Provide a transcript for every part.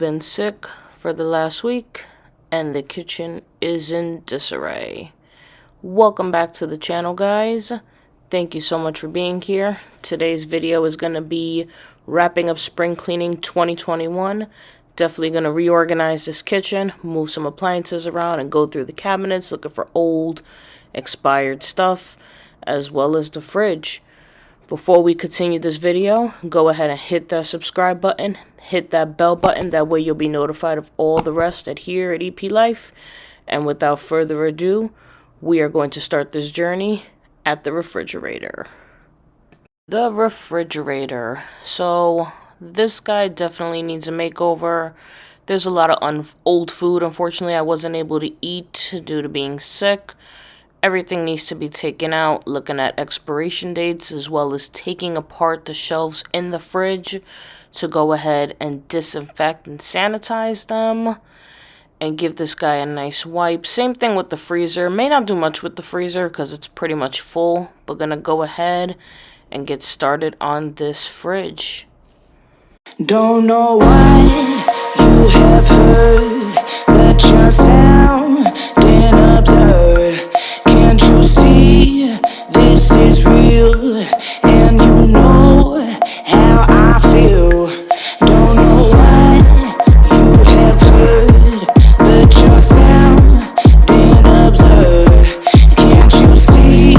been sick for the last week, and the kitchen is in disarray. Welcome back to the channel, guys. Thank you so much for being here. Today's video is going to be wrapping up spring cleaning 2021. Definitely going to reorganize this kitchen, move some appliances around, and go through the cabinets looking for old, expired stuff, as well as the fridge. Before we continue this video, go ahead and hit that subscribe button, hit that bell button, that way you'll be notified of all the rest here at EP Life. And without further ado, we are going to start this journey at the refrigerator. The refrigerator. So this guy definitely needs a makeover. There's a lot of old food, unfortunately, I wasn't able to eat due to being sick. Everything needs to be taken out, looking at expiration dates, as well as taking apart the shelves in the fridge to go ahead and disinfect and sanitize them and give this guy a nice wipe. Same thing with the freezer. May not do much with the freezer because it's pretty much full, but gonna go ahead and get started on this fridge. Don't know why you have heard, but your sound didn't observe. Can't you see this is real, and you know how I feel. Don't know why you have heard, but your sound didn't observe. Can't you see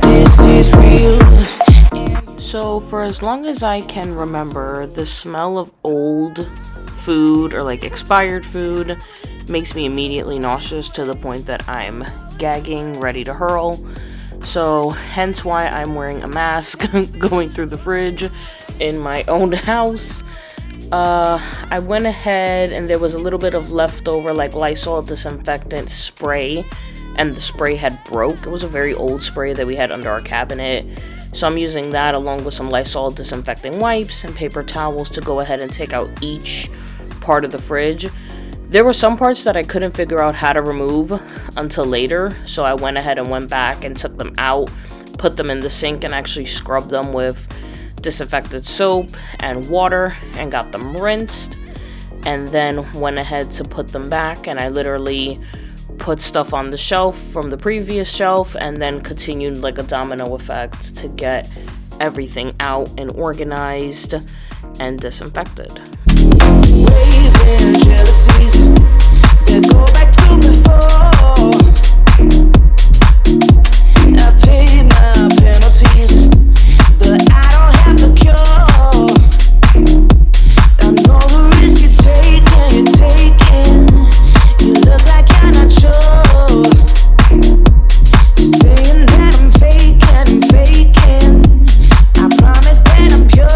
this is real? So for as long as I can remember, the smell of old food or like expired food makes me immediately nauseous to the point that I'm gagging, ready to hurl. So hence why I'm wearing a mask going through the fridge in my own house. I went ahead and there was a little bit of leftover like Lysol disinfectant spray, and the spray had broke. It was a very old spray that we had under our cabinet. So I'm using that along with some Lysol disinfecting wipes and paper towels to go ahead and take out each part of the fridge. There were some parts that I couldn't figure out how to remove until later, so I went ahead and went back and took them out, put them in the sink, and actually scrubbed them with disinfected soap and water and got them rinsed, and then went ahead to put them back, and I literally put stuff on the shelf from the previous shelf and then continued like a domino effect to get everything out and organized and disinfected. Waving jealousies that go back to before. I paid my penalties, but I don't have the cure. I know the risk you're taking. You look like you're not sure. You're saying that I'm faking. I promise that I'm pure.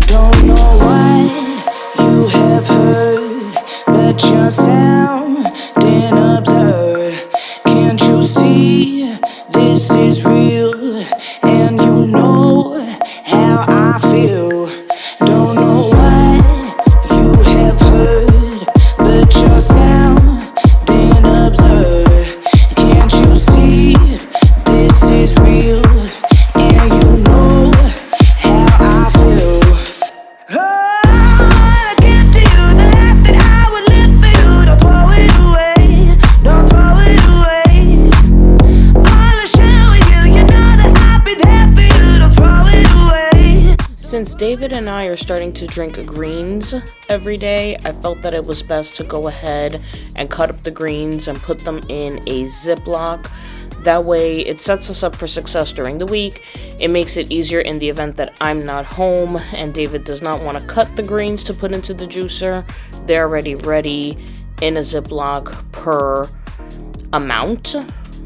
Don't know why you have heard, but your sound didn't observe. Can't you see this is real, and you know how I feel. Don't know why you have heard, but your sound didn't observe. Can't you see this is real, and you know how I feel. Oh, I give to you the life that I would live for you. Don't throw it away, don't throw it away. All I share with you, you know that I'll be there for you. Don't throw it away. Since David and I are starting to drink greens every day, I felt that it was best to go ahead and cut up the greens and put them in a Ziploc. That way it sets us up for success during the week. It makes it easier in the event that I'm not home and David does not want to cut the greens to put into the juicer. They're already ready in a Ziploc per amount,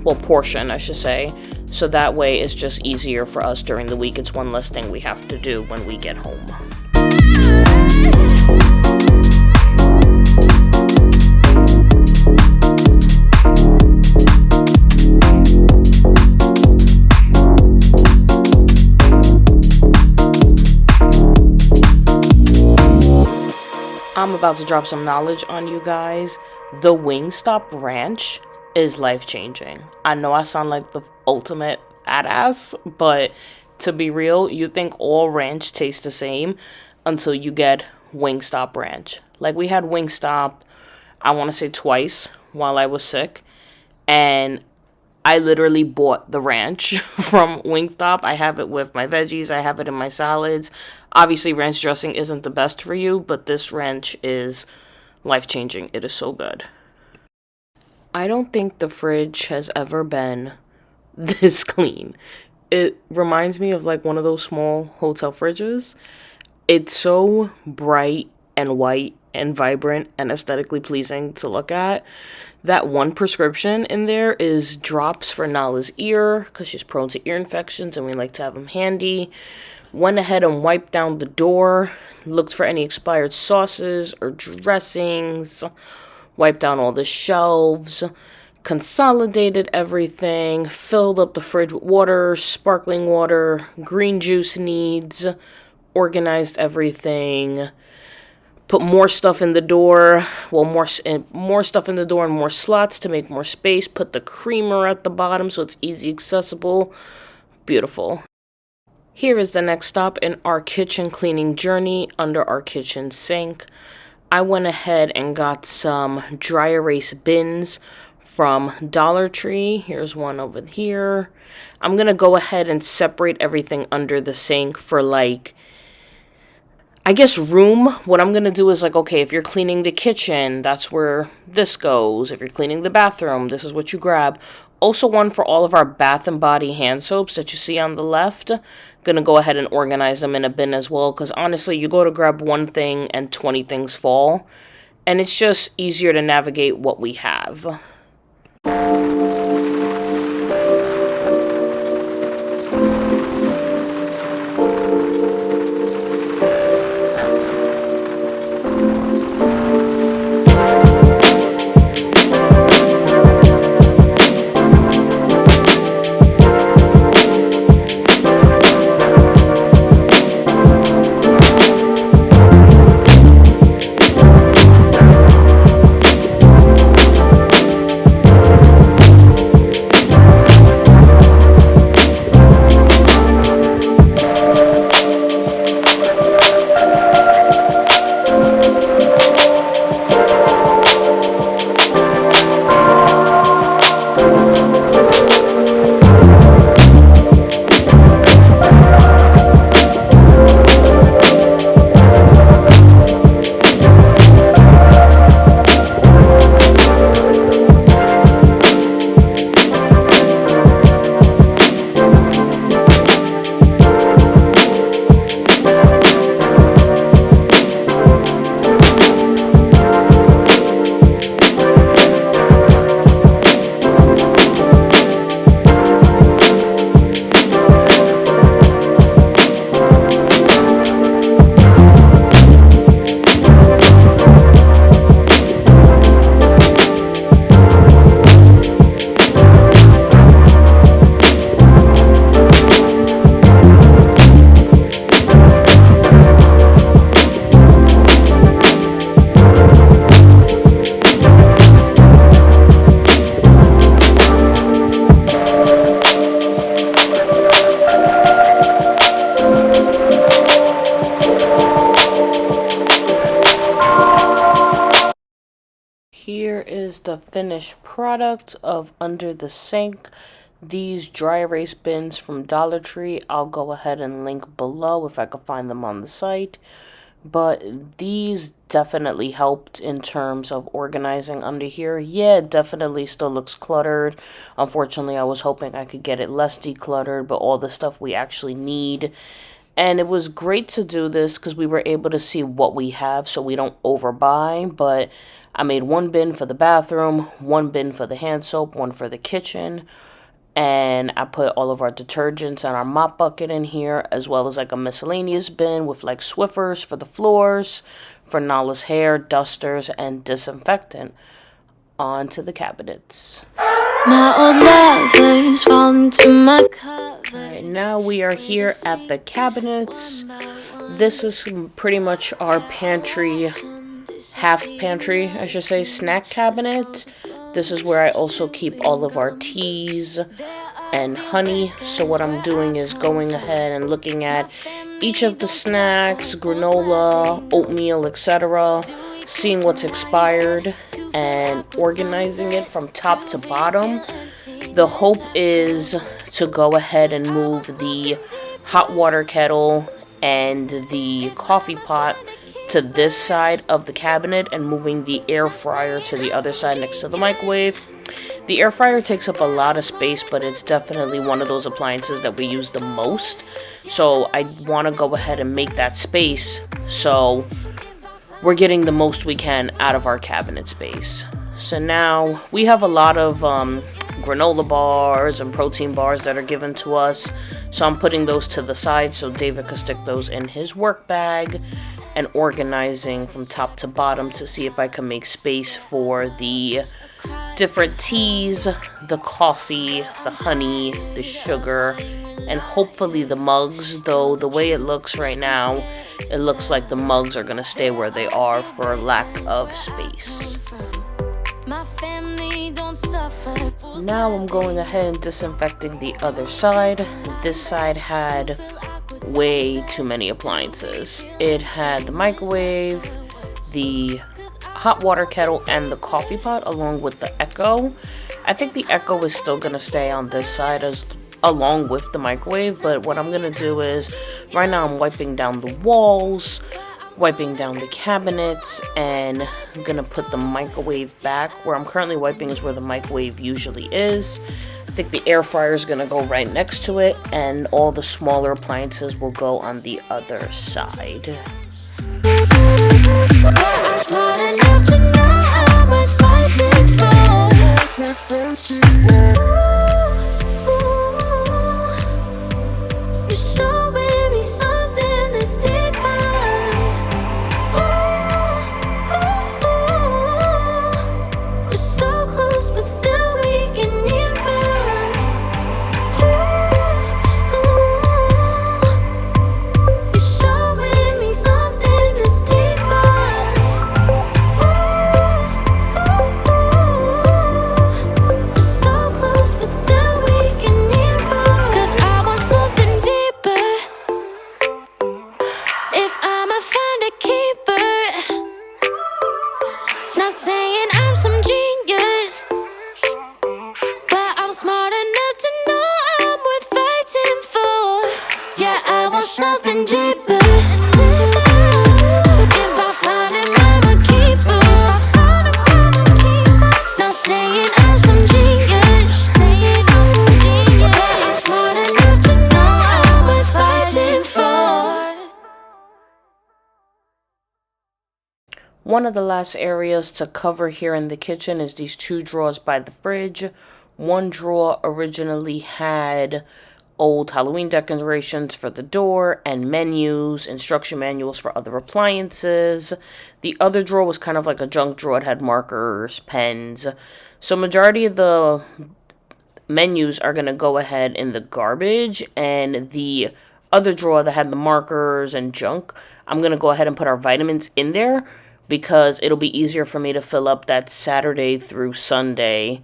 well, portion I should say. So that way it's just easier for us during the week. It's one less thing we have to do when we get home. I'm about to drop some knowledge on you guys. The Wingstop Ranch is life-changing. I know I sound like the ultimate badass, but to be real, you think all ranch tastes the same. until you get Wingstop ranch. Like, we had Wingstop, I want to say twice while I was sick, and I literally bought the ranch from Wingstop. I have it with my veggies, I have it in my salads. Obviously, ranch dressing isn't the best for you, but this ranch is life-changing. It is so good. I don't think the fridge has ever been this clean. It reminds me of like one of those small hotel fridges. It's so bright and white and vibrant and aesthetically pleasing to look at. That one prescription in there is drops for Nala's ear because she's prone to ear infections and we like to have them handy. Went ahead and wiped down the door, looked for any expired sauces or dressings, wiped down all the shelves, consolidated everything, filled up the fridge with water, sparkling water, green juice needs, organized everything, put more stuff in the door, well, more stuff in the door and more slots to make more space, put the creamer at the bottom so it's easy accessible. Beautiful. Here is the next stop in our kitchen cleaning journey under our kitchen sink. I went ahead and got some dry erase bins from Dollar Tree. Here's one over here. I'm going to go ahead and separate everything under the sink for like, I guess, room. What I'm going to do is like, okay, if you're cleaning the kitchen, that's where this goes. If you're cleaning the bathroom, this is what you grab. Also one for all of our Bath and Body hand soaps that you see on the left. Gonna go ahead and organize them in a bin as well, because honestly, you go to grab one thing and 20 things fall. And it's just easier to navigate what we have. Here is the finished product of Under the Sink. These dry erase bins from Dollar Tree, I'll go ahead and link below if I can find them on the site. But these definitely helped in terms of organizing under here. Yeah, it definitely still looks cluttered. Unfortunately, I was hoping I could get it less decluttered, but all the stuff we actually need. And it was great to do this because we were able to see what we have so we don't overbuy. But I made one bin for the bathroom, one bin for the hand soap, one for the kitchen. And I put all of our detergents and our mop bucket in here, as well as like a miscellaneous bin with like Swiffers for the floors, for Nala's hair, dusters, and disinfectant. On to the cabinets. My old lovers fall into my cover. Alright, now we are here at the cabinets. This is pretty much our pantry, half pantry, I should say, snack cabinet. This is where I also keep all of our teas and honey. So what I'm doing is going ahead and looking at each of the snacks, granola, oatmeal, etc., seeing what's expired and organizing it from top to bottom. The hope is to go ahead and move the hot water kettle and the coffee pot to this side of the cabinet and moving the air fryer to the other side next to the microwave. The air fryer takes up a lot of space, but it's definitely one of those appliances that we use the most. So I want to go ahead and make that space so we're getting the most we can out of our cabinet space. So now we have a lot of granola bars and protein bars that are given to us. So I'm putting those to the side so David could stick those in his work bag, and organizing from top to bottom to see if I can make space for the different teas, the coffee, the honey, the sugar, and hopefully the mugs, though the way it looks right now, it looks like the mugs are going to stay where they are for lack of space. Now I'm going ahead and disinfecting the other side. This side had way too many appliances. It had the microwave, the hot water kettle, and the coffee pot, along with the Echo. I think the Echo is still going to stay on this side along with the microwave, but what I'm going to do is, right now I'm wiping down the walls, wiping down the cabinets, and I'm going to put the microwave back. Where I'm currently wiping is where the microwave usually is. I think the air fryer is going to go right next to it, and all the smaller appliances will go on the other side. Something deeper. One of the last areas to cover here in the kitchen is these two drawers by the fridge. One drawer originally had old Halloween decorations for the door and menus, instruction manuals for other appliances. The other drawer was kind of like a junk drawer. It had markers, pens. So majority of the menus are going to go ahead in the garbage, and the other drawer that had the markers and junk, I'm going to go ahead and put our vitamins in there because it'll be easier for me to fill up that Saturday through Sunday.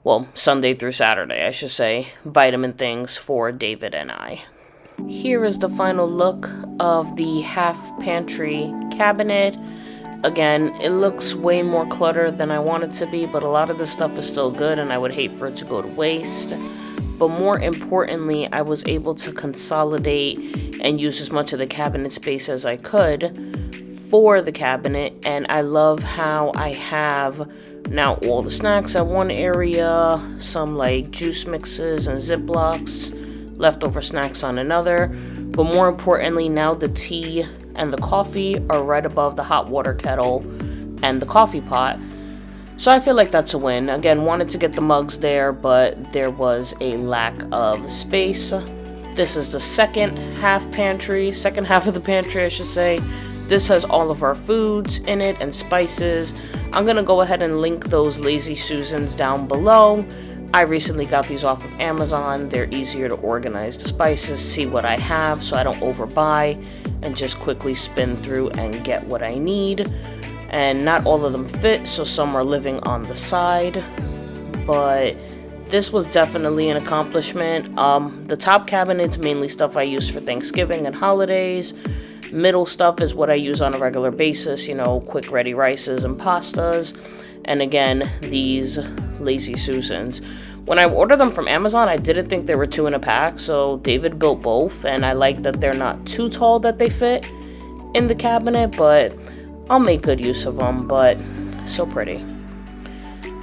Well, Sunday through Saturday, I should say, vitamin things for David and I. Here is the final look of the half pantry cabinet. Again, it looks way more cluttered than I want it to be, but a lot of the stuff is still good and I would hate for it to go to waste. But more importantly, I was able to consolidate and use as much of the cabinet space as I could for the cabinet, and I love how I have now all the snacks at one area, some like juice mixes and Ziplocs, leftover snacks on another, but more importantly, now the tea and the coffee are right above the hot water kettle and the coffee pot. So I feel like that's a win. Again, wanted to get the mugs there, but there was a lack of space. This is the second half of the pantry, I should say. This has all of our foods in it and spices. I'm going to go ahead and link those Lazy Susans down below. I recently got these off of Amazon. They're easier to organize the spices, see what I have so I don't overbuy, and just quickly spin through and get what I need. And not all of them fit, so some are living on the side. But this was definitely an accomplishment. The top cabinet's mainly stuff I use for Thanksgiving and holidays. Middle stuff is what I use on a regular basis, you know, quick ready rices and pastas. And again, these Lazy Susans. When I ordered them from Amazon, I didn't think they were 2 in a pack, so David built both, and I like that they're not too tall that they fit in the cabinet, but I'll make good use of them. But so pretty.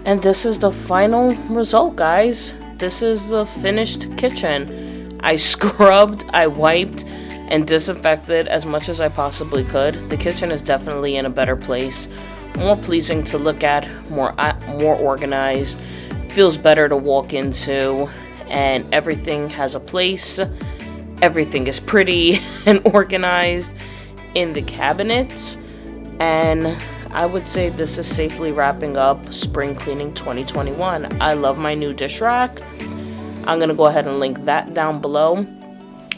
And this is the final result, guys. This is the finished kitchen. I scrubbed, I wiped, and disinfected as much as I possibly could. The kitchen is definitely in a better place, more pleasing to look at, more organized, feels better to walk into, and everything has a place. Everything is pretty and organized in the cabinets, and I would say this is safely wrapping up spring cleaning 2021. I love my new dish rack. I'm gonna go ahead and link that down below.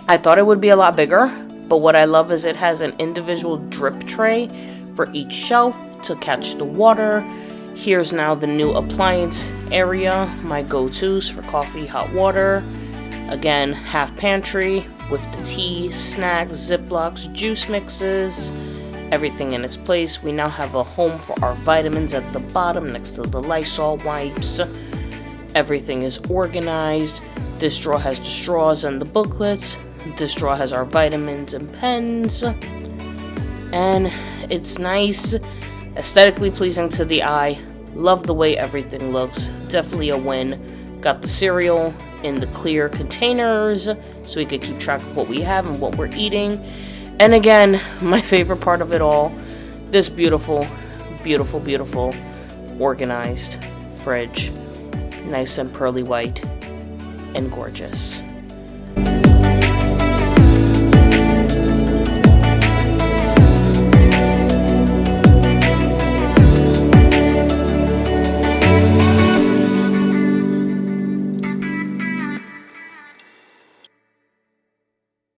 I thought it would be a lot bigger, but what I love is it has an individual drip tray for each shelf to catch the water. Here's now the new appliance area, my go-tos for coffee, hot water. Again, half pantry with the tea, snacks, Ziplocs, juice mixes, everything in its place. We now have a home for our vitamins at the bottom next to the Lysol wipes. Everything is organized. This drawer has the straws and the booklets. This drawer has our vitamins and pens. And it's nice, aesthetically pleasing to the eye. Love the way everything looks. Definitely a win. Got the cereal in the clear containers so we could keep track of what we have and what we're eating. And again, my favorite part of it all, this beautiful, beautiful, beautiful organized fridge. Nice and pearly white and gorgeous.